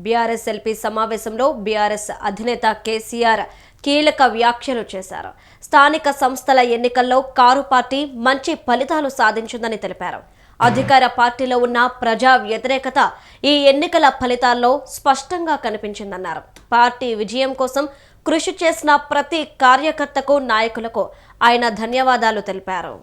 BRS LP సమావేశంలో BRS అధినేత కేసీఆర్ కీలక వ్యాఖ్యలు చేశారు. స్థానిక సంస్థల ఎన్నికల్లో కారు పార్టీ మంచి ఫలితాలు సాధించిందని తెలిపారు. అధికార పార్టీలో ఉన్న ప్రజా వ్యతిరేకత ఈ ఎన్నికల ఫలితాల్లో స్పష్టంగా కనిపించిందన్నారు. పార్టీ విజయం కోసం కృషి చేసిన ప్రతి కార్యకర్తకు, నాయకులకు ఆయన ధన్యవాదాలు తెలిపారు.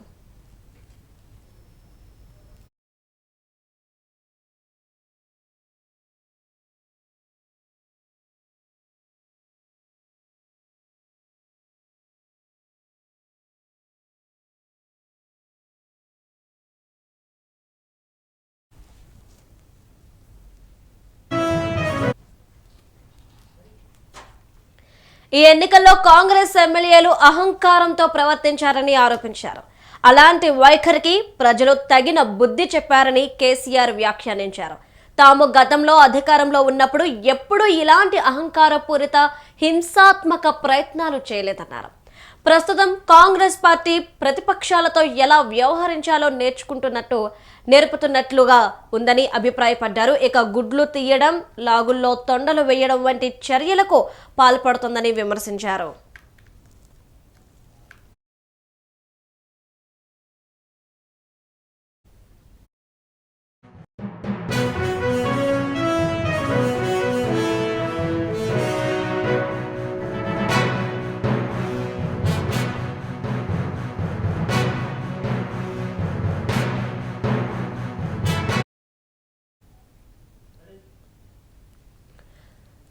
ఈ ఎన్నికల్లో కాంగ్రెస్ ఎమ్మెల్యేలు అహంకారంతో ప్రవర్తించారని ఆరోపించారు. అలాంటి వైఖరికి ప్రజలు తగిన బుద్ధి చెప్పారని కేసీఆర్ వ్యాఖ్యానించారు. తాము గతంలో అధికారంలో ఉన్నప్పుడు ఎప్పుడూ ఇలాంటి అహంకారపూరిత హింసాత్మక ప్రయత్నాలు చేయలేదన్నారు. ప్రస్తుతం కాంగ్రెస్ పార్టీ ప్రతిపక్షాలతో ఎలా వ్యవహరించాలో నేర్పుతున్నట్లుగా ఉందని అభిప్రాయపడ్డారు. ఇక గుడ్లు తీయడం, లాగుల్లో తొండలు వేయడం వంటి చర్యలకు పాల్పడుతుందని విమర్శించారు.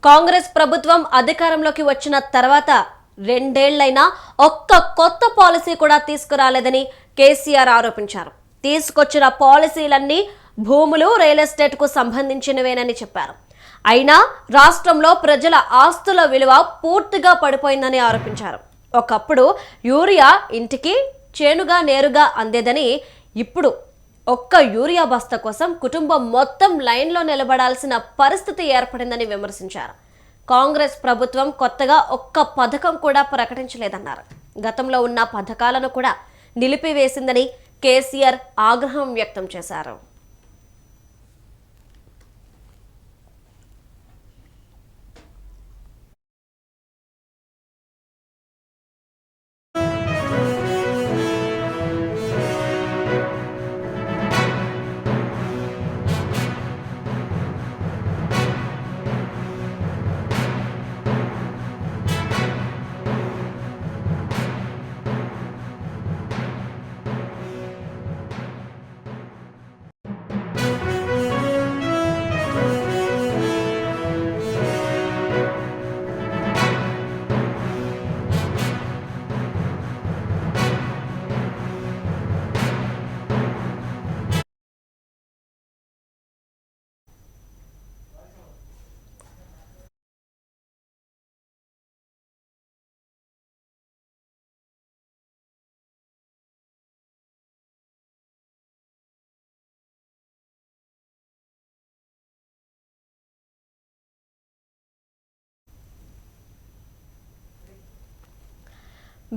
కాంగ్రెస్ ప్రభుత్వం అధికారంలోకి వచ్చిన తర్వాత 2 ఏళ్లైనా ఒక్క కొత్త పాలసీ కూడా తీసుకురాలేదని కేసీఆర్ ఆరోపించారు. తీసుకొచ్చిన పాలసీలన్నీ భూములు, రియల్ ఎస్టేట్ కు సంబంధించినవేనని చెప్పారు. అయినా రాష్ట్రంలో ప్రజల ఆస్తుల విలువ పూర్తిగా పడిపోయిందని ఆరోపించారు. ఒకప్పుడు యూరియా ఇంటికి చేనుగా నేరుగా అందేదని, ఇప్పుడు ఒక్క యూరియా బస్తా కోసం కుటుంబం మొత్తం లైన్లో నిలబడాల్సిన పరిస్థితి ఏర్పడిందని విమర్శించారు. కాంగ్రెస్ ప్రభుత్వం కొత్తగా ఒక్క పథకం కూడా ప్రకటించలేదన్నారు. గతంలో ఉన్న పథకాలను కూడా నిలిపివేసిందని కేసీఆర్ ఆగ్రహం వ్యక్తం చేశారు.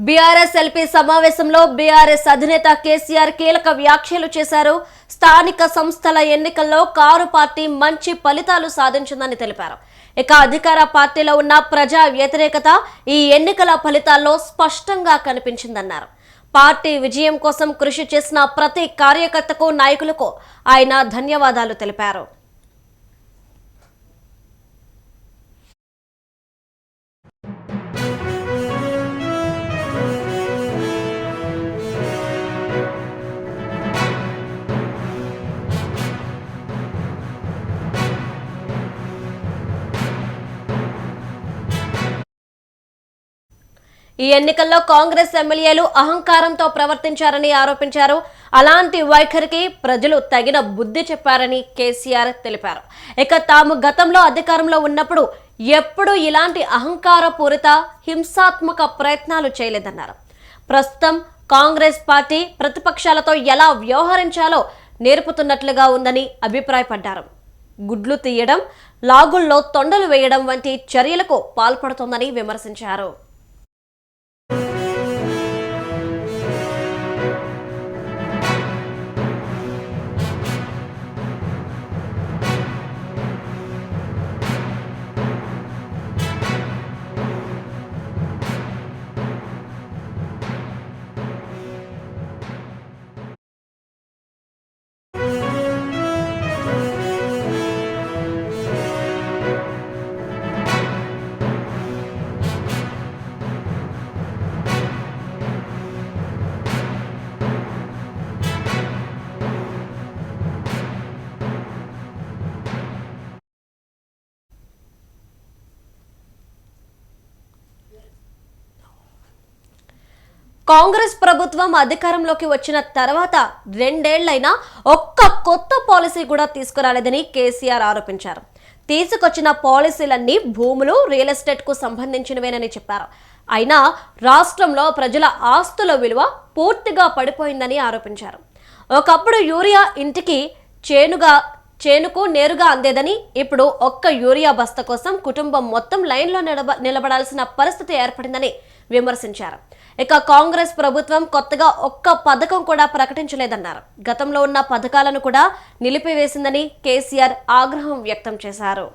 బీఆర్ఎస్ ఎల్పీ సమావేశంలో బీఆర్ఎస్ అధినేత కేసీఆర్ కీలక వ్యాఖ్యలు చేశారు. స్థానిక సంస్థల ఎన్నికల్లో కారు పార్టీ మంచి ఫలితాలు సాధించిందని తెలిపారు. ఇక అధికార పార్టీలో ఉన్న ప్రజా వ్యతిరేకత ఈ ఎన్నికల ఫలితాల్లో స్పష్టంగా కనిపించిందన్నారు. పార్టీ విజయం కోసం కృషి చేసిన ప్రతి కార్యకర్తకు, నాయకులకు ఆయన ధన్యవాదాలు తెలిపారు. ఈ ఎన్నికల్లో కాంగ్రెస్ ఎమ్మెల్యేలు అహంకారంతో ప్రవర్తించారని ఆరోపించారు. అలాంటి వైఖరికి ప్రజలు తగిన బుద్ధి చెప్పారని కేసీఆర్ తెలిపారు. ఇక తాము గతంలో అధికారంలో ఉన్నప్పుడు ఎప్పుడూ ఇలాంటి అహంకారపూరిత హింసాత్మక ప్రయత్నాలు చేయలేదన్నారు. ప్రస్తుతం కాంగ్రెస్ పార్టీ ప్రతిపక్షాలతో ఎలా వ్యవహరించాలో నేర్పుతున్నట్లుగా ఉందని అభిప్రాయపడ్డారు. గుడ్లు తీయడం, లాగుల్లో తొండలు వేయడం వంటి చర్యలకు పాల్పడుతోందని విమర్శించారు. కాంగ్రెస్ ప్రభుత్వం అధికారంలోకి వచ్చిన తర్వాత 2 ఏళ్లైనా ఒక్క కొత్త పాలసీ కూడా తీసుకురాలేదని కేసీఆర్ ఆరోపించారు. తీసుకొచ్చిన పాలసీలన్నీ భూములు, రియల్ ఎస్టేట్ కు సంబంధించినవేనని చెప్పారు. అయినా రాష్ట్రంలో ప్రజల ఆస్తుల విలువ పూర్తిగా పడిపోయిందని ఆరోపించారు. ఒకప్పుడు యూరియా ఇంటికి చేనుకు నేరుగా అందేదని, ఇప్పుడు ఒక్క యూరియా బస్తా కోసం కుటుంబం మొత్తం లైన్లో నిలబడాల్సిన పరిస్థితి ఏర్పడిందని విమర్శించారు. ఇక కాంగ్రెస్ ప్రభుత్వం కొత్తగా ఒక్క పథకం కూడా ప్రకటించలేదన్నారు. గతంలో ఉన్న పథకాలను కూడా నిలిపివేసిందని కేసీఆర్ ఆగ్రహం వ్యక్తం చేశారు.